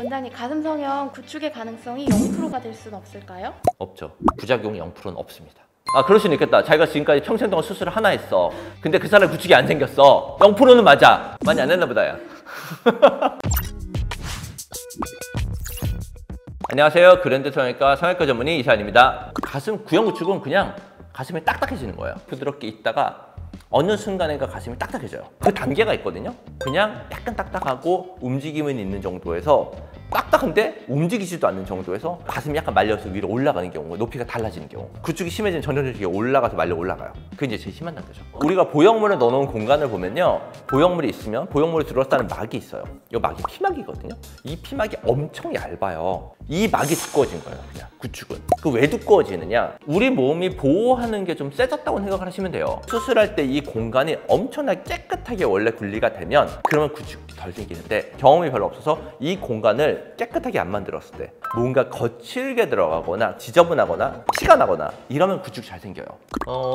원장님, 가슴 성형 구축의 가능성이 0%가 될 수는 없을까요? 없죠. 부작용 0%는 없습니다. 아, 그럴 수는 있겠다. 자기가 지금까지 평생 동안 수술을 하나 했어. 근데 그 사람 구축이 안 생겼어. 0%는 맞아. 많이 안 했나 보다, 야. 안녕하세요. 그랜드 성형외과 성형외과 전문의 이사연입니다. 가슴 구형 구축은 그냥 가슴이 딱딱해지는 거예요. 부드럽게 있다가 어느 순간인가 가슴이 딱딱해져요. 그 단계가 있거든요. 그냥 약간 딱딱하고 움직임은 있는 정도에서 딱딱한데 움직이지도 않는 정도에서 가슴이 약간 말려서 위로 올라가는 경우, 높이가 달라지는 경우, 구축이 심해지는 전형적인 올라가서 말려 올라가요. 그게 이제 제일 심한 단계죠. 우리가 보형물을 넣어놓은 공간을 보면요, 보형물이 있으면 보형물이 들어왔다는 막이 있어요. 이 막이 피막이거든요. 이 피막이 엄청 얇아요. 이 막이 두꺼워진 거예요. 그냥 구축은. 그 왜 두꺼워지느냐, 우리 몸이 보호하는 게 좀 세졌다고 생각을 하시면 돼요. 수술할 때 이 공간이 엄청나게 깨끗하게 원래 분리가 되면 그러면 구축이 덜 생기는데, 경험이 별로 없어서 이 공간을 깨끗하게 안 만들었을 때 뭔가 거칠게 들어가거나 지저분하거나 피가 나거나 이러면 구축이 잘 생겨요.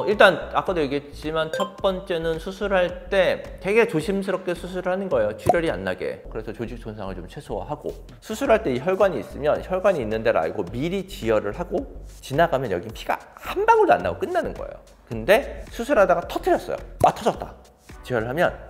일단 아까도 얘기했지만 첫 번째는 수술할 때 되게 조심스럽게 수술을 하는 거예요. 출혈이 안 나게. 그래서 조직 손상을 좀 최소화하고, 수술할 때 이 혈관이 있으면 혈관이 있는 데를 알고 미리 지혈을 하고 지나가면 여기 피가 한 방울도 안 나고 끝나는 거예요. 근데 수술하다가 터뜨렸어요. 아, 터졌다. 지혈을 하면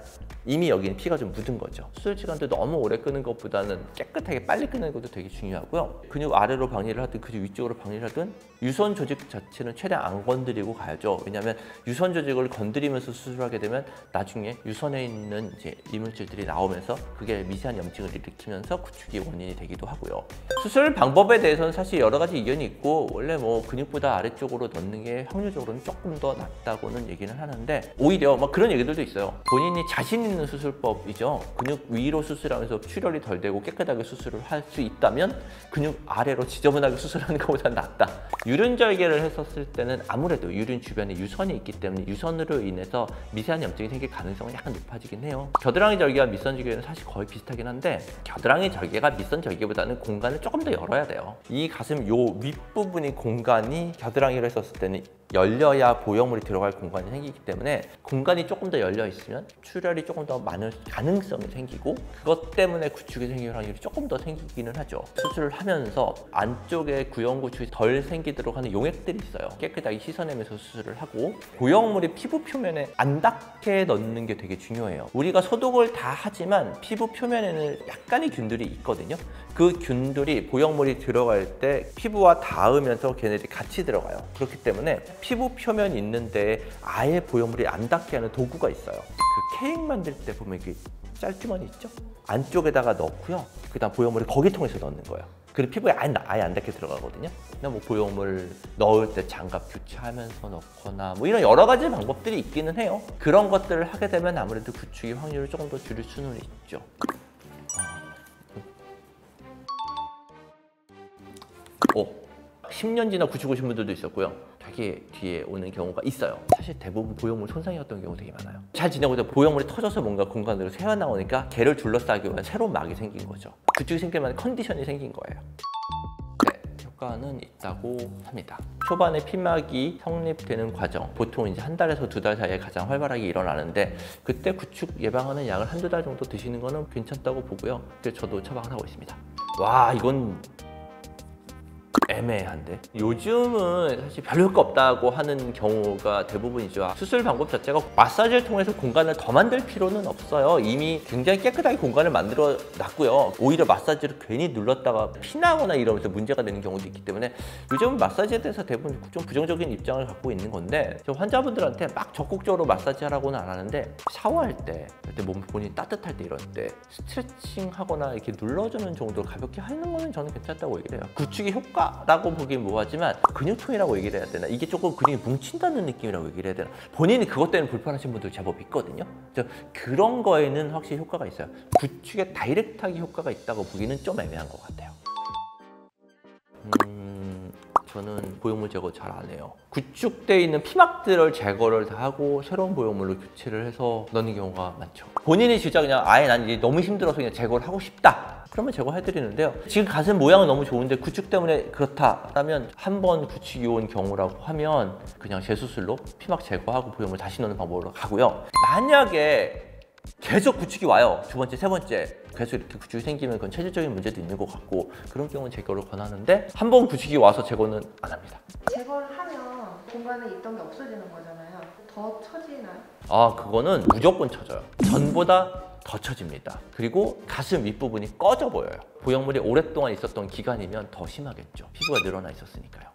이미 여기는 피가 좀 묻은 거죠. 수술 시간도 너무 오래 끄는 것보다는 깨끗하게 빨리 끄는 것도 되게 중요하고요. 근육 아래로 방리를 하든 근육 위쪽으로 방리를 하든 유선 조직 자체는 최대한 안 건드리고 가야죠. 왜냐하면 유선 조직을 건드리면서 수술하게 되면 나중에 유선에 있는 이제 이물질들이 나오면서 그게 미세한 염증을 일으키면서 구축이 원인이 되기도 하고요. 수술 방법에 대해서는 사실 여러 가지 의견이 있고, 원래 뭐 근육보다 아래쪽으로 넣는 게 확률적으로는 조금 더 낫다고는 얘기는 하는데, 오히려 막 그런 얘기들도 있어요. 본인이 자신 있는 수술법이죠. 근육 위로 수술하면서 출혈이 덜 되고 깨끗하게 수술을 할 수 있다면 근육 아래로 지저분하게 수술하는 것보다 낫다. 유륜 절개를 했었을 때는 아무래도 유륜 주변에 유선이 있기 때문에 유선으로 인해서 미세한 염증이 생길 가능성은 약간 높아지긴 해요. 겨드랑이 절개와 밑선 절개는 사실 거의 비슷하긴 한데, 겨드랑이 절개가 밑선 절개보다는 공간을 조금 더 열어야 돼요. 이 가슴 요 윗부분이 공간이 겨드랑이로 했었을 때는 열려야 보형물이 들어갈 공간이 생기기 때문에, 공간이 조금 더 열려 있으면 출혈이 조금 더 많을 가능성이 생기고, 그것 때문에 구축이 생길 확률이 조금 더 생기기는 하죠. 수술을 하면서 안쪽에 구형 구축이 덜 생기도록 하는 용액들이 있어요. 깨끗하게 씻어내면서 수술을 하고, 보형물이 피부 표면에 안 닿게 넣는 게 되게 중요해요. 우리가 소독을 다 하지만 피부 표면에는 약간의 균들이 있거든요. 그 균들이 보형물이 들어갈 때 피부와 닿으면서 걔네들이 같이 들어가요. 그렇기 때문에 피부 표면이 있는데 아예 보형물이 안 닿게 하는 도구가 있어요. 그 케이크 만들 때 보면 이게 짤주머니 있죠? 안쪽에다가 넣고요. 그 다음 보형물을 거기 통해서 넣는 거예요. 그리고 피부에 아예 안 닿게 들어가거든요. 그냥 뭐 보형물 넣을 때 장갑 교체하면서 넣거나 뭐 이런 여러 가지 방법들이 있기는 해요. 그런 것들을 하게 되면 아무래도 구축의 확률을 조금 더 줄일 수는 있죠. 10년 지나 구축 오신 분들도 있었고요. 되게 뒤에 오는 경우가 있어요. 사실 대부분 보형물 손상이었던 경우 되게 많아요. 잘 지내고 있다가 보형물이 터져서 뭔가 공간으로 새어나오니까 걔를 둘러싸기 위한 새로운 막이 생긴 거죠. 구축이 생길 만한 컨디션이 생긴 거예요. 네, 효과는 있다고 합니다. 초반에 피막이 성립되는 과정, 보통 이제 한 달에서 두 달 사이에 가장 활발하게 일어나는데, 그때 구축 예방하는 약을 한두 달 정도 드시는 거는 괜찮다고 보고요. 그래서 저도 처방을 하고 있습니다. 와, 이건 애매한데, 요즘은 사실 별 효과 없다고 하는 경우가 대부분이죠. 수술 방법 자체가 마사지를 통해서 공간을 더 만들 필요는 없어요. 이미 굉장히 깨끗하게 공간을 만들어 놨고요. 오히려 마사지를 괜히 눌렀다가 피나거나 이러면서 문제가 되는 경우도 있기 때문에 요즘은 마사지에 대해서 대부분 좀 부정적인 입장을 갖고 있는 건데, 저 환자분들한테 막 적극적으로 마사지 하라고는 안 하는데, 샤워할 때, 그때 몸 본인이 따뜻할 때 이럴 때 스트레칭 하거나 이렇게 눌러주는 정도로 가볍게 하는 거는 저는 괜찮다고 얘기를 해요. 구축의 효과라고 보긴 뭐하지만 근육통이라고 얘기를 해야 되나, 이게 조금 근육이 뭉친다는 느낌이라고 얘기를 해야 되나, 본인이 그것 때문에 불편하신 분들 제법 있거든요. 그런 거에는 확실히 효과가 있어요. 구축에 다이렉트하게 효과가 있다고 보기는 좀 애매한 것 같아요. 저는 보형물 제거 잘 안 해요. 구축되어 있는 피막들을 제거를 다 하고 새로운 보형물로 교체를 해서 넣는 경우가 많죠. 본인이 진짜 그냥 아예 난 이제 너무 힘들어서 그냥 제거를 하고 싶다, 그러면 제거해드리는데요. 지금 가슴 모양은 너무 좋은데 구축 때문에 그렇다라면, 한 번 구축이 온 경우라고 하면 그냥 재수술로 피막 제거하고 보형물 다시 넣는 방법으로 가고요. 만약에 계속 구축이 와요. 두 번째, 세 번째 계속 이렇게 구축이 생기면 그건 체질적인 문제도 있는 것 같고 그런 경우는 제거를 권하는데 한 번 구축이 와서 제거는 안 합니다. 제거를 하면 공간에 있던 게 없어지는 거잖아요. 더 처지나요? 아, 그거는 무조건 처져요. 전보다 더 처집니다. 그리고 가슴 윗부분이 꺼져 보여요. 보형물이 오랫동안 있었던 기간이면 더 심하겠죠. 피부가 늘어나 있었으니까요.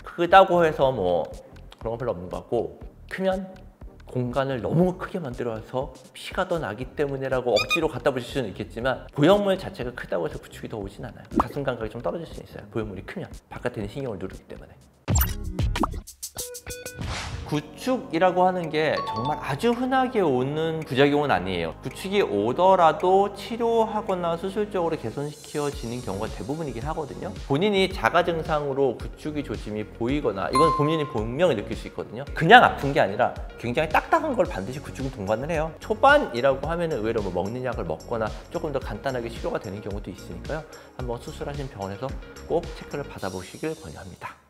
크다고 해서 뭐 그런 건 별로 없는 것 같고, 크면 공간을 너무 크게 만들어서 피가 더 나기 때문에라고 억지로 갖다 붙일 수는 있겠지만 보형물 자체가 크다고 해서 구축이 더 오진 않아요. 가슴 감각이 좀 떨어질 수 있어요. 보형물이 크면 바깥에 있는 신경을 누르기 때문에. 구축이라고 하는 게 정말 아주 흔하게 오는 부작용은 아니에요. 구축이 오더라도 치료하거나 수술적으로 개선시켜지는 경우가 대부분이긴 하거든요. 본인이 자가 증상으로 구축이 조짐이 보이거나, 이건 본인이 분명히 느낄 수 있거든요. 그냥 아픈 게 아니라 굉장히 딱딱한 걸 반드시 구축은 동반을 해요. 초반이라고 하면 의외로 뭐 먹는 약을 먹거나 조금 더 간단하게 치료가 되는 경우도 있으니까요. 한번 수술하신 병원에서 꼭 체크를 받아보시길 권유합니다.